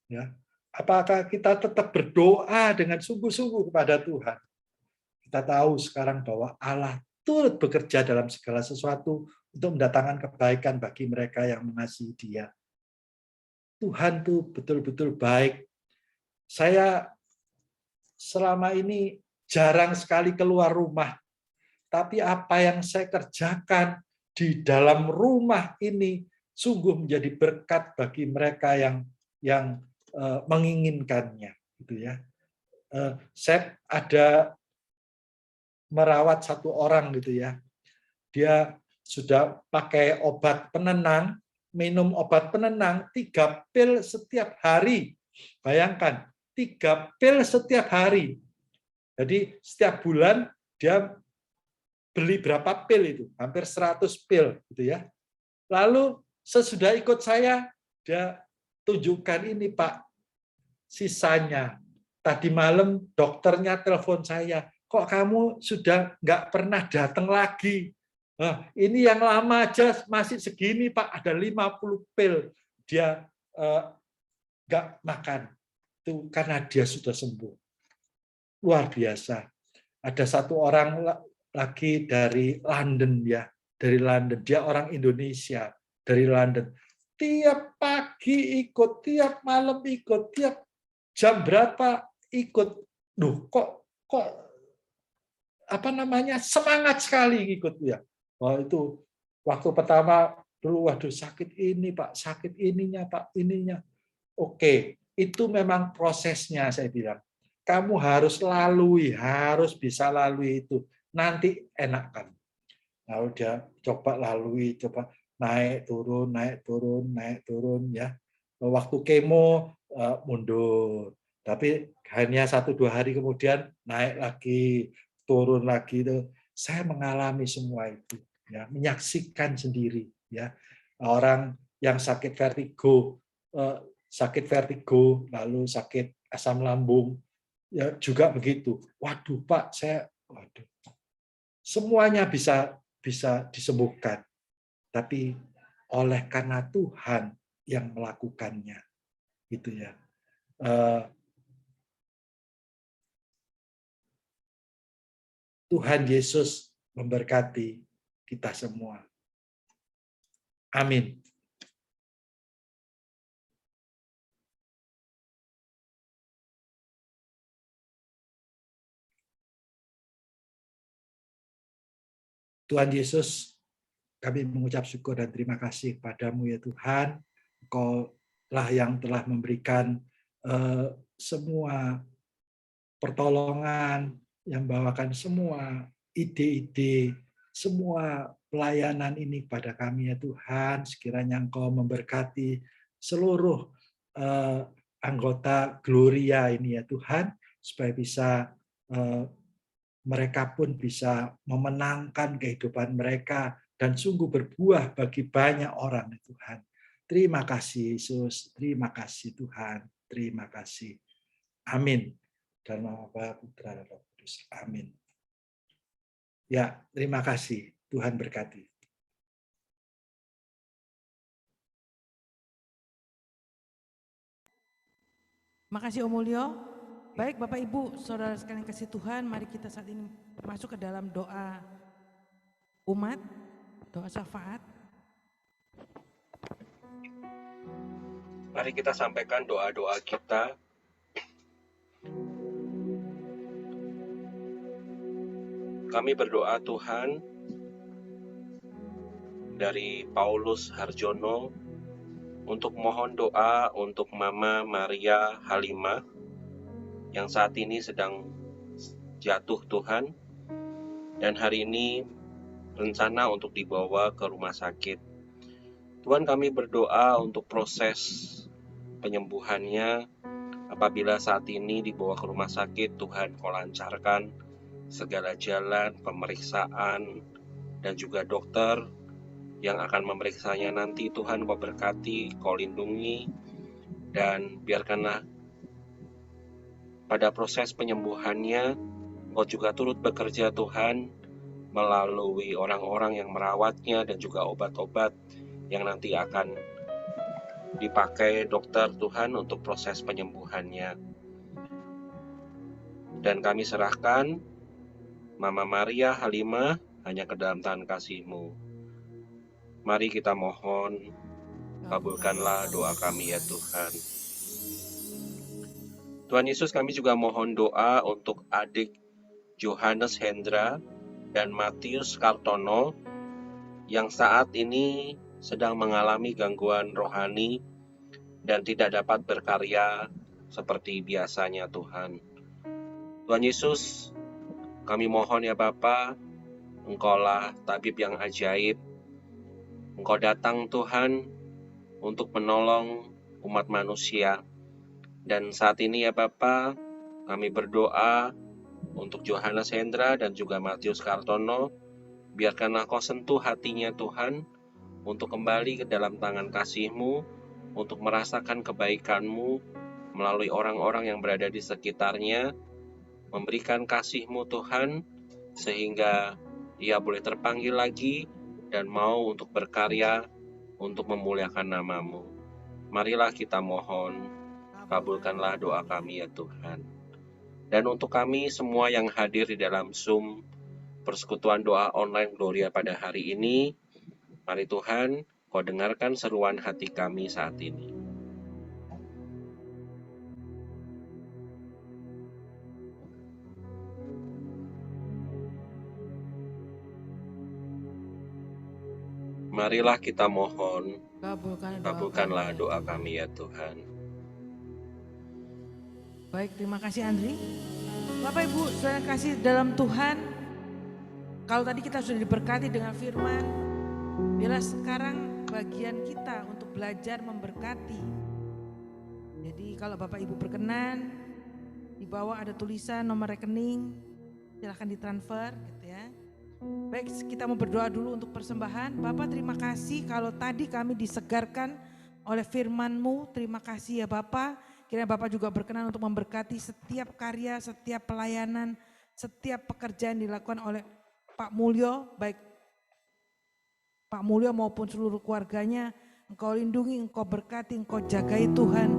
Ya. Apakah kita tetap berdoa dengan sungguh-sungguh kepada Tuhan? Kita tahu sekarang bahwa Allah turut bekerja dalam segala sesuatu untuk mendatangkan kebaikan bagi mereka yang mengasihi Dia. Tuhan tuh betul-betul baik. Saya selama ini jarang sekali keluar rumah, tapi apa yang saya kerjakan di dalam rumah ini sungguh menjadi berkat bagi mereka yang menginginkannya, gitu ya. Saya ada merawat satu orang gitu ya. Dia sudah pakai obat penenang, minum obat penenang 3 pil setiap hari. Bayangkan, 3 pil setiap hari. Jadi setiap bulan dia beli berapa pil itu? Hampir 100 pil gitu ya. Lalu sesudah ikut saya, dia tunjukkan ini Pak, sisanya. Tadi malam dokternya telepon saya, kok kamu sudah nggak pernah datang lagi? Nah, ini yang lama aja masih segini Pak, ada 50 pil. Dia nggak makan. Itu karena dia sudah sembuh. Luar biasa. Ada satu orang lagi dari London ya, dari London. Dia orang Indonesia dari London. Tiap pagi ikut, tiap malam ikut, tiap jam berapa ikut. Duh, kok apa namanya, semangat sekali ikut ya. Oh, itu waktu pertama dulu, waduh sakit ini Pak, sakit ininya Pak, ininya. Oke, itu memang prosesnya saya bilang. Kamu harus lalui, harus bisa lalui itu. Nanti enakan. Lalu dia coba lalui, coba naik turun, naik turun, naik turun ya. Waktu kemo mundur. Tapi hanya 1-2 hari kemudian naik lagi, turun lagi itu. Saya mengalami semua itu ya, menyaksikan sendiri ya. Orang yang sakit vertigo lalu sakit asam lambung ya juga begitu. Waduh Pak, semuanya bisa disembuhkan. Tapi oleh karena Tuhan yang melakukannya gitu ya. Tuhan Yesus memberkati kita semua. Amin. Tuhan Yesus, kami mengucap syukur dan terima kasih padamu ya Tuhan. Engkau lah yang telah memberikan semua pertolongan, yang bawakan semua ide-ide, semua pelayanan ini pada kami ya Tuhan. Sekiranya Engkau memberkati seluruh anggota Gloria ini ya Tuhan, supaya bisa mereka pun bisa memenangkan kehidupan mereka dan sungguh berbuah bagi banyak orang ya Tuhan. Terima kasih Yesus, terima kasih Tuhan, terima kasih. Amin. Dalam nama Bapa, Putra, dan Roh Kudus. Amin. Ya, terima kasih. Tuhan berkati. Makasih Om Mulyo. Baik Bapak Ibu, saudara sekalian kasih Tuhan, mari kita saat ini masuk ke dalam doa umat, doa syafaat. Mari kita sampaikan doa-doa kita. Kami berdoa Tuhan, dari Paulus Harjono, untuk mohon doa untuk Mama Maria Halimah yang saat ini sedang jatuh Tuhan, dan hari ini rencana untuk dibawa ke rumah sakit. Tuhan, kami berdoa untuk proses penyembuhannya. Apabila saat ini dibawa ke rumah sakit, Tuhan Kau lancarkan segala jalan pemeriksaan dan juga dokter yang akan memeriksanya nanti. Tuhan Kau berkati, Kau lindungi, dan biarkanlah pada proses penyembuhannya Kau juga turut bekerja Tuhan, melalui orang-orang yang merawatnya dan juga obat-obat yang nanti akan dipakai dokter Tuhan untuk proses penyembuhannya. Dan kami serahkan Mama Maria Halimah hanya ke dalam tangan kasih-Mu. Mari kita mohon, kabulkanlah doa kami ya Tuhan. Tuhan Yesus, kami juga mohon doa untuk adik Johannes Hendra dan Matius Kartono yang saat ini sedang mengalami gangguan rohani dan tidak dapat berkarya seperti biasanya Tuhan. Tuhan Yesus, kami mohon ya Bapa, Engkaulah tabib yang ajaib. Engkau datang Tuhan untuk menolong umat manusia. Dan saat ini ya Bapa, kami berdoa untuk Johannes Hendra dan juga Matius Kartono. Biarkanlah Kau sentuh hatinya Tuhan, untuk kembali ke dalam tangan kasih-Mu, untuk merasakan kebaikan-Mu melalui orang-orang yang berada di sekitarnya, memberikan kasih-Mu Tuhan, sehingga ia boleh terpanggil lagi dan mau untuk berkarya, untuk memuliakan nama-Mu. Marilah kita mohon, kabulkanlah doa kami ya Tuhan. Dan untuk kami semua yang hadir di dalam Zoom persekutuan doa online Gloria pada hari ini, mari Tuhan, Kau dengarkan seruan hati kami saat ini. Marilah kita mohon, kabulkanlah doa kami ya Tuhan. Baik, terima kasih Andri. Bapak Ibu, saudara kasih dalam Tuhan, kalau tadi kita sudah diberkati dengan firman, biarlah sekarang bagian kita untuk belajar memberkati. Jadi kalau Bapak Ibu berkenan, di bawah ada tulisan nomor rekening, silahkan ditransfer gitu ya. Baik, kita mau berdoa dulu untuk persembahan. Bapak terima kasih kalau tadi kami disegarkan oleh firman-Mu. Terima kasih ya Bapak. Kiranya Bapak juga berkenan untuk memberkati setiap karya, setiap pelayanan, setiap pekerjaan dilakukan oleh Pak Mulyo, baik Pak Mulyo maupun seluruh keluarganya. Engkau lindungi, Engkau berkati, Engkau jagai Tuhan.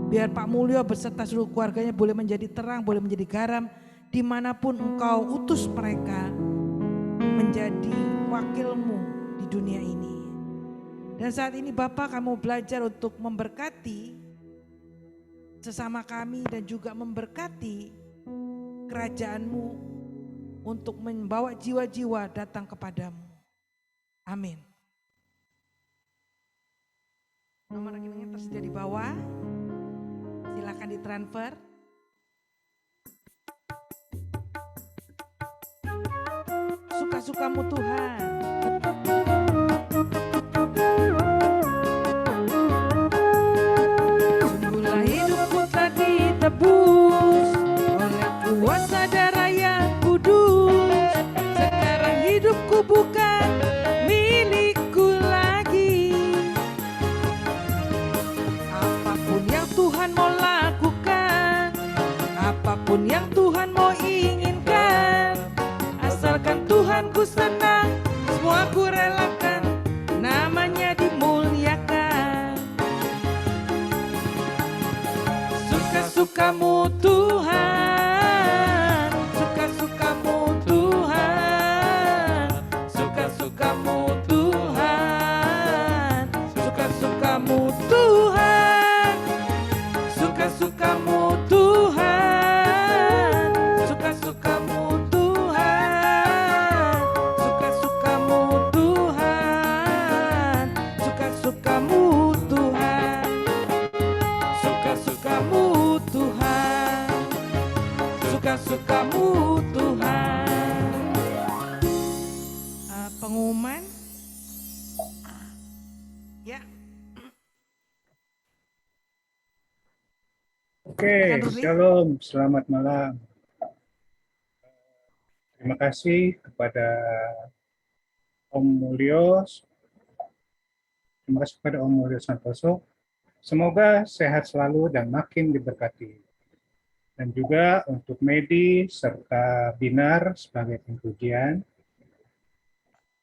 Biar Pak Mulyo beserta seluruh keluarganya boleh menjadi terang, boleh menjadi garam. Dimanapun Engkau utus mereka menjadi wakil-Mu di dunia ini. Dan saat ini Bapak, kami belajar untuk memberkati sesama kami dan juga memberkati kerajaan-Mu untuk membawa jiwa-jiwa datang kepadamu. Amin. Nomor rekeningnya tersedia di bawah. Silakan ditransfer. Suka-sukamu Tuhan. Sungguhlah hidupku telah ditebus oleh kuasa darah yang kudus. Sekarang hidupku bukan milikku lagi. Apapun yang Tuhan mau lakukan, apapun yang Tuhan mau inginkan, asalkan Tuhan ku senang, semua ku relakan, namanya dimuliakan. Suka-sukamu Tuhan, suka-sukamu Tuhan, suka-sukamu Tuhan, suka-sukamu Tuhan, suka-sukamu Tuhan, suka-sukamu Tuhan, suka-sukamu Tuhan, suka-sukamu Tuhan, suka-sukamu Tuhan, suka-sukamu Tuhan. Pengumuman ya. Oke, shalom, selamat malam. Terima kasih kepada Om Mulyo. Terima kasih kepada Om Mulyo Santoso. Semoga sehat selalu dan makin diberkati. Dan juga untuk Medi serta Binar sebagai pengpujian.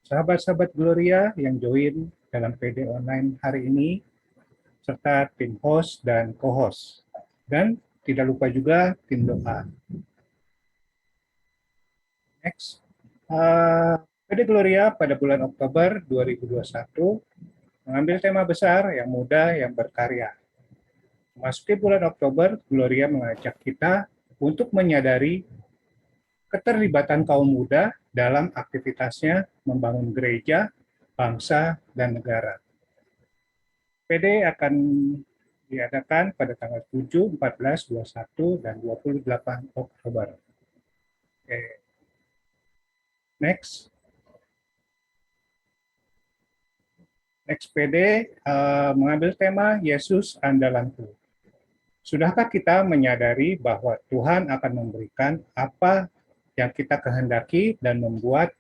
Sahabat-sahabat Gloria yang join dalam PD online hari ini, serta tim host dan co-host. Dan tidak lupa juga tim doa. Next. PD Gloria pada bulan Oktober 2021 mengambil tema besar yang muda yang berkarya. Memasuki bulan Oktober, Gloria mengajak kita untuk menyadari keterlibatan kaum muda dalam aktivitasnya membangun gereja, bangsa, dan negara. PD akan diadakan pada tanggal 7, 14, 21, dan 28 Oktober. Oke. Next. Next PD mengambil tema Yesus Andalanku. Sudahkah kita menyadari bahwa Tuhan akan memberikan apa yang kita kehendaki dan membuat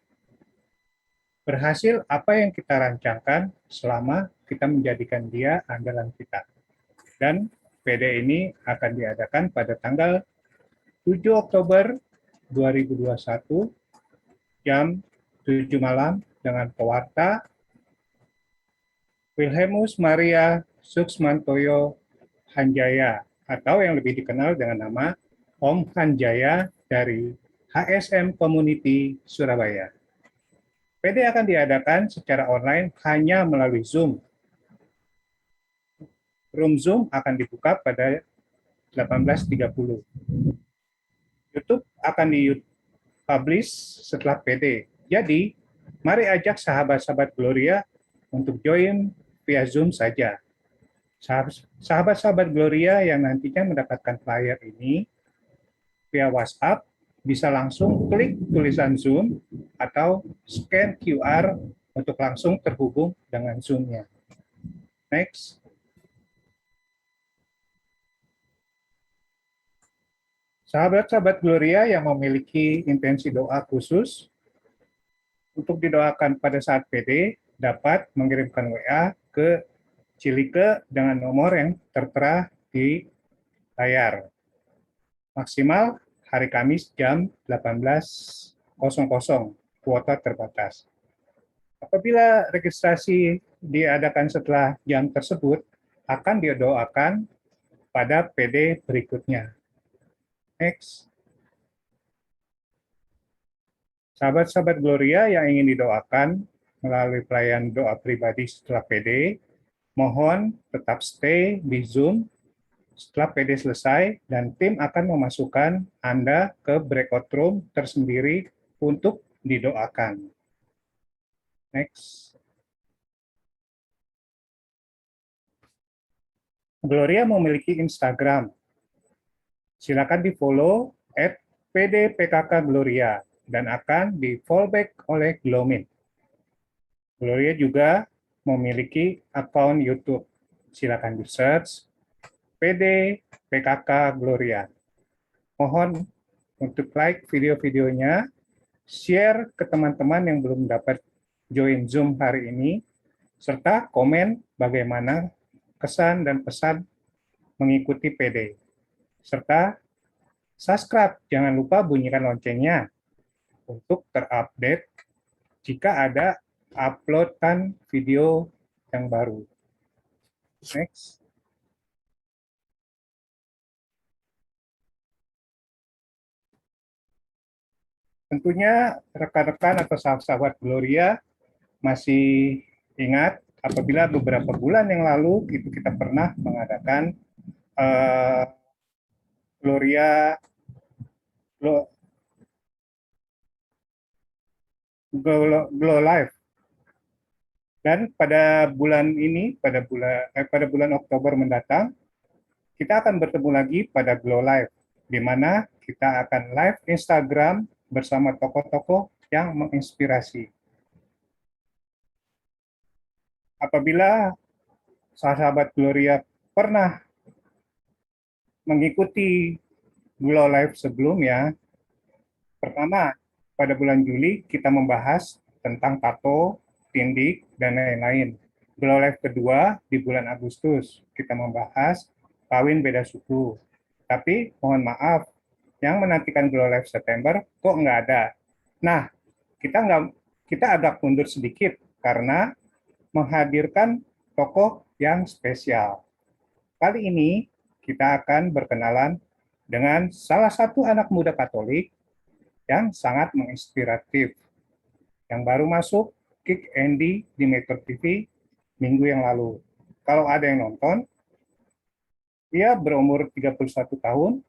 berhasil apa yang kita rancangkan selama kita menjadikan Dia andalan kita. Dan PD ini akan diadakan pada tanggal 7 Oktober 2021 jam 7 malam dengan pewarta Wilhelmus Maria Suksmantoyo Hanjaya atau yang lebih dikenal dengan nama Om Hanjaya dari HSM Community Surabaya. PD akan diadakan secara online hanya melalui Zoom. Room Zoom akan dibuka pada 18.30. YouTube akan di-publish setelah PD. Jadi, mari ajak sahabat-sahabat Gloria untuk join via Zoom saja. Sahabat-sahabat Gloria yang nantinya mendapatkan flyer ini via WhatsApp bisa langsung klik tulisan Zoom atau scan QR untuk langsung terhubung dengan Zoom-nya. Next. Sahabat-sahabat Gloria yang memiliki intensi doa khusus untuk didoakan pada saat PD dapat mengirimkan WA ke Cilike dengan nomor yang tertera di layar. Maksimal hari Kamis jam 18.00, kuota terbatas. Apabila registrasi diadakan setelah jam tersebut, akan didoakan pada PD berikutnya. Next. Sahabat-sahabat Gloria yang ingin didoakan melalui pelayanan doa pribadi setelah PD, mohon tetap stay di Zoom setelah PD selesai dan tim akan memasukkan Anda ke breakout room tersendiri untuk didoakan. Next. Gloria memiliki Instagram. Silakan di-follow @pdpkkgloria dan akan di-fallback oleh Glomin. Gloria juga memiliki akun YouTube. Silakan di-search PD PKK Gloria. Mohon untuk like video-videonya, share ke teman-teman yang belum dapat join Zoom hari ini, serta komen bagaimana kesan dan pesan mengikuti PD. Serta subscribe, jangan lupa bunyikan loncengnya untuk terupdate jika ada uploadan video yang baru. Next. Tentunya rekan-rekan atau sahabat Gloria masih ingat apabila beberapa bulan yang lalu kita pernah mengadakan Gloria Glow Live. Dan pada bulan ini, pada bulan Oktober mendatang, kita akan bertemu lagi pada Glow Live, di mana kita akan live Instagram bersama tokoh-tokoh yang menginspirasi. Apabila sahabat Gloria pernah mengikuti Glow Live sebelumnya, pertama, pada bulan Juli kita membahas tentang tato, tindik, dan lain-lain. Glow Live kedua di bulan Agustus, kita membahas kawin beda suku. Tapi mohon maaf, yang menantikan Glow Live September kok nggak ada. Nah, kita agak mundur sedikit karena menghadirkan tokoh yang spesial. Kali ini kita akan berkenalan dengan salah satu anak muda Katolik yang sangat menginspiratif. yang baru masuk Kick Andy di Metro TV minggu yang lalu. Kalau ada yang nonton, dia berumur 31 tahun,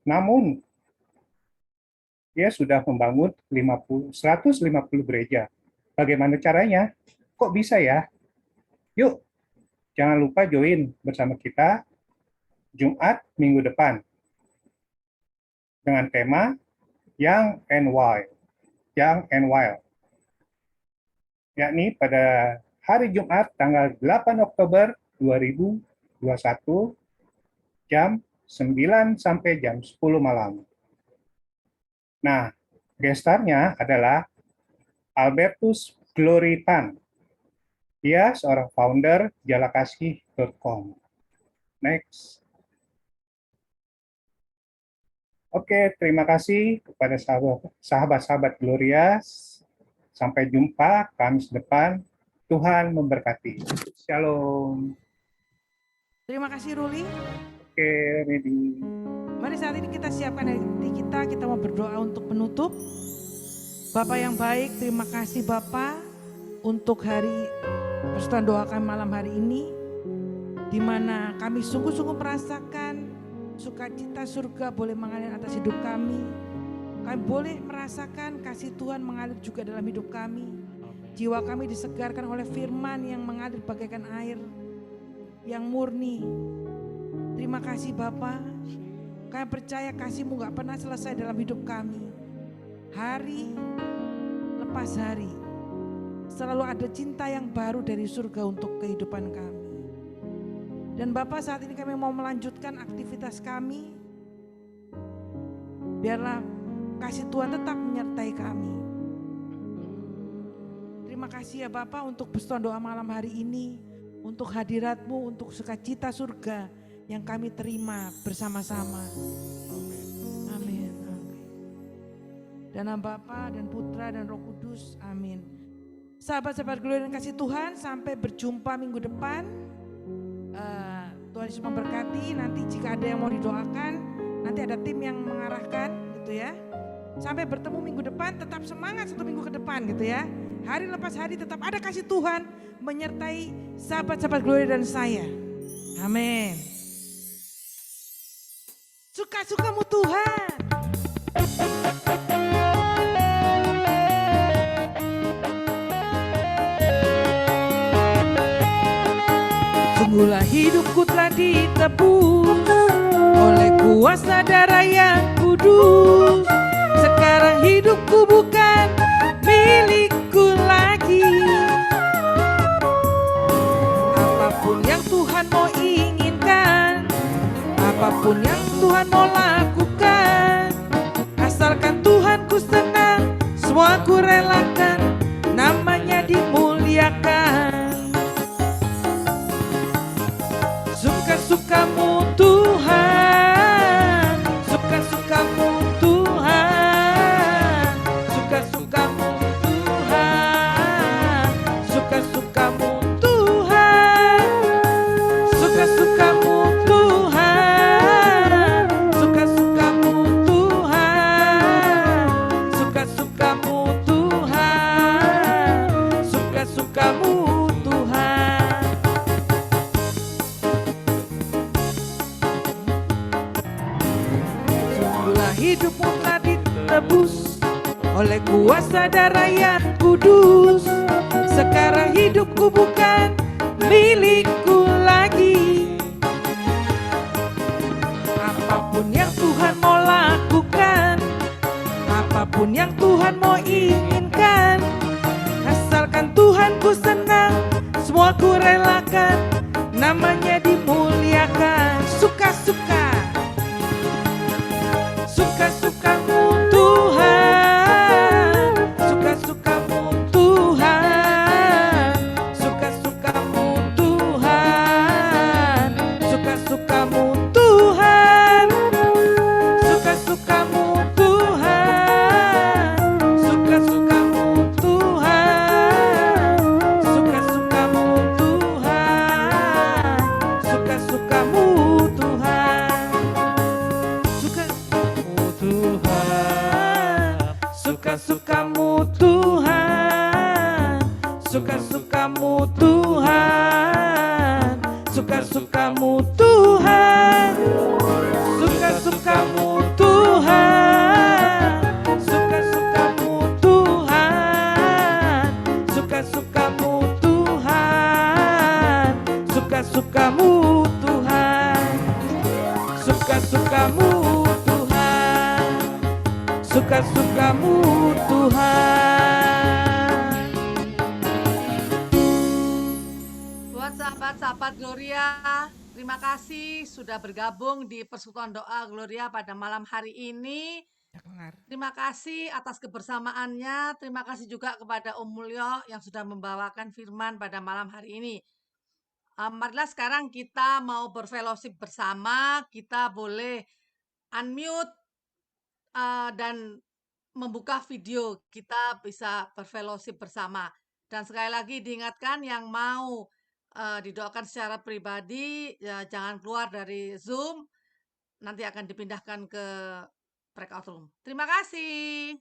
namun dia sudah membangun 150 gereja. Bagaimana caranya? Kok bisa ya? Yuk, jangan lupa join bersama kita Jumat minggu depan dengan tema Young and Wild. Young and Wild. Yakni pada hari Jumat tanggal 8 Oktober 2021 jam 9 sampai jam 10 malam. Nah, gestarnya adalah Albertus Gloritan. Dia seorang founder jalakasih.com. Next. Oke, terima kasih kepada sahabat-sahabat Glorias. Sampai jumpa Kamis depan. Tuhan memberkati. Shalom. Terima kasih Ruli. Oke, ready. Mari saat ini kita siapkan hati kita mau berdoa untuk penutup. Bapak yang baik, terima kasih Bapak untuk hari persekutuan doa kami malam hari ini, di mana kami sungguh-sungguh merasakan sukacita surga boleh mengalir atas hidup kami. Kami boleh merasakan kasih Tuhan mengalir juga dalam hidup kami. Jiwa kami disegarkan oleh firman yang mengalir bagaikan air yang murni. Terima kasih Bapak. Kami percaya kasih-Mu gak pernah selesai dalam hidup kami. Hari lepas hari selalu ada cinta yang baru dari surga untuk kehidupan kami. Dan Bapak, saat ini kami mau melanjutkan aktivitas kami. Biarlah kasih Tuhan tetap menyertai kami. Terima kasih ya Bapak untuk persekutuan doa malam hari ini, untuk hadirat-Mu, untuk sukacita surga yang kami terima bersama-sama. Amin. Dan nama Bapa dan Putra dan Roh Kudus. Amin. Sahabat-sahabat Gloria dan kasih Tuhan, sampai berjumpa minggu depan. Tuhan Yesus memberkati. Nanti jika ada yang mau didoakan, nanti ada tim yang mengarahkan gitu ya. Sampai bertemu minggu depan, tetap semangat 1 minggu ke depan gitu ya. Hari lepas hari tetap ada kasih Tuhan menyertai sahabat-sahabat Gloria dan saya. Amin. Suka-sukamu Tuhan. Sungguhlah hidupku telah ditebus oleh kuasa darah yang kudus. Sekarang hidupku bukan milikku lagi. Apapun yang Tuhan mau inginkan, apapun yang Tuhan mau lakukan, asalkan Tuhanku senang, semua ku relakan, namanya dimuliakan. Suka-sukamu Tuhan, suka-sukamu Tuhan, suka-sukamu Tuhan, suka-sukamu Tuhan, suka-sukamu Tuhan, suka-sukamu Tuhan, suka-sukamu Tuhan, suka-sukamu Tuhan. Sungguhlah hidupmu telah ditebus oleh kuasa darah yang kudus. Sekarang hidupku bukan milikku lagi. Apapun yang Tuhan mau lakukan, apapun yang Tuhan mau inginkan, asalkan Tuhanku senang, semua ku relakan, namanya dimuliakan. Suka-suka, suka-sukamu Tuhan, suka-sukamu Tuhan, suka-sukamu Tuhan, suka-sukamu Tuhan, suka-sukamu Tuhan, suka-sukamu Tuhan, suka-sukamu Tuhan, suka-sukamu Tuhan, suka-sukamu Tuhan. Buat sahabat-sahabat Gloria, terima kasih sudah bergabung di Persekutuan Doa Gloria pada malam hari ini. Terima kasih atas kebersamaannya. Terima kasih juga kepada Om Mulyo yang sudah membawakan firman pada malam hari ini. Marilah sekarang kita mau berfellowship bersama. Kita boleh unmute dan membuka video. Kita bisa berfellowship bersama. Dan sekali lagi diingatkan yang mau didoakan secara pribadi, ya, jangan keluar dari Zoom. Nanti akan dipindahkan ke breakout room. Terima kasih.